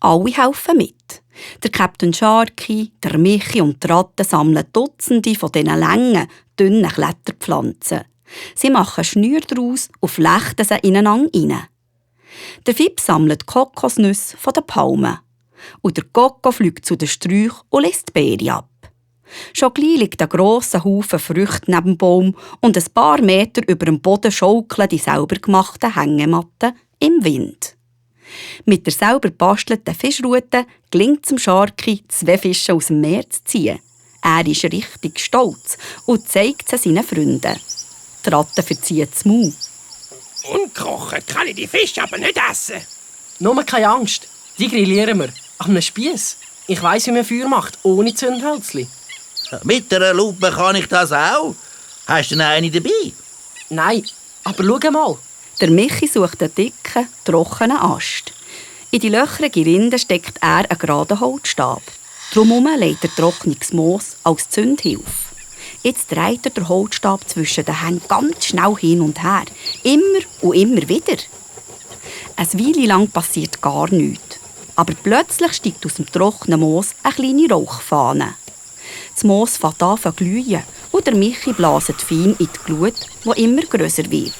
Alle helfen mit. Der Captain Sharky, der Michi und die Ratte sammeln Dutzende von diesen langen, dünnen Kletterpflanzen. Sie machen Schnüre daraus und flechten sie ineinander rein. Der Fips sammelt Kokosnüsse von den Palmen. Und der Coco fliegt zu den Sträuchen und lässt die Beere ab. Schon gleich liegt ein grosser Haufen Früchte neben dem Baum und ein paar Meter über dem Boden schaukeln die selber gemachten Hängematten im Wind. Mit der selber gebastelten Fischrute gelingt es dem Sharky, 2 Fische aus dem Meer zu ziehen. Er ist richtig stolz und zeigt es seinen Freunden. Die Ratte verzieht das Maul. Ungekocht kann ich die Fische aber nicht essen. Nur keine Angst, die grillieren wir. An einem Spiess. Ich weiss, wie man Feuer macht, ohne Zündhölzli. Mit einer Lupe kann ich das auch. Hast du denn eine dabei? Nein, aber schau mal. Der Michi sucht einen dicken, trockenen Ast. In die löcherige Rinde steckt er einen geraden Holzstab. Drumherum legt er trockenes Moos als Zündhilfe. Jetzt dreht er den Holzstab zwischen den Händen ganz schnell hin und her. Immer und immer wieder. Eine Weile lang passiert gar nichts. Aber plötzlich steigt aus dem trockenen Moos eine kleine Rauchfahne. Das Moos fängt an zu glühen und der Michi blaset fein in die Glut, die immer grösser wird.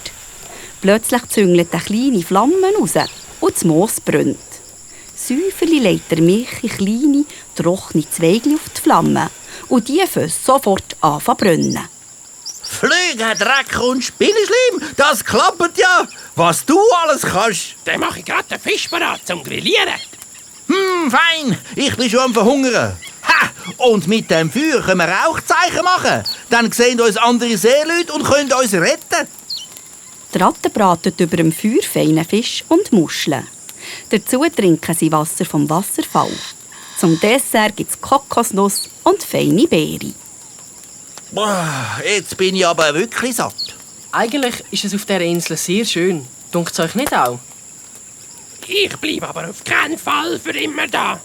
Plötzlich züngelt eine kleine Flamme raus und das Moos brennt. Säuferli legt der Michi kleine, trockene Zweige auf die Flamme und die fangen sofort an zu brennen. Flüge, Dreck und Spinnenschleim, das klappt ja. Was du alles kannst. Dann mache ich gerade den Fisch parat zum Grillieren. Fein, ich bin schon am Verhungern. Ha! Und mit dem Feuer können wir Rauchzeichen machen. Dann sehen uns andere Seeleute und können uns retten. Die Ratten braten über dem Feuer feinen Fisch und Muscheln. Dazu trinken sie Wasser vom Wasserfall. Zum Dessert gibt es Kokosnuss und feine Beere. Boah, jetzt bin ich aber wirklich satt. Eigentlich ist es auf dieser Insel sehr schön. Dunkt es euch nicht auch? Ich bleibe aber auf keinen Fall für immer da.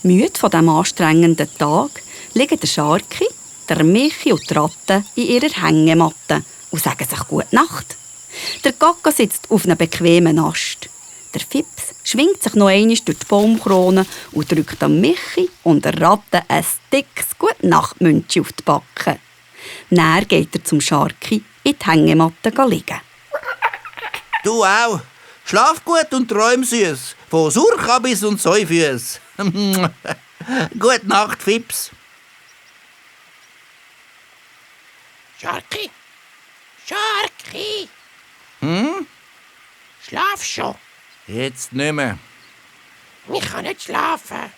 Müde von diesem anstrengenden Tag liegen der Sharky, der Michi und die Ratte in ihrer Hängematte und sagen sich Gute Nacht. Der Coco sitzt auf einem bequemen Ast. Der Fips schwingt sich noch einmal durch die Baumkrone und drückt am Michi und der Ratte ein dickes Gute-Nacht-Münzchen auf die Backe. Dann geht er zum Sharky in die Hängematte liegen. Du auch. Schlaf gut und träum süß. Von Surkabis und Säufüß. Gute Nacht, Fips. Sharky? Sharky? Schlaf schon. Jetzt nicht mehr. Ich kann nicht schlafen.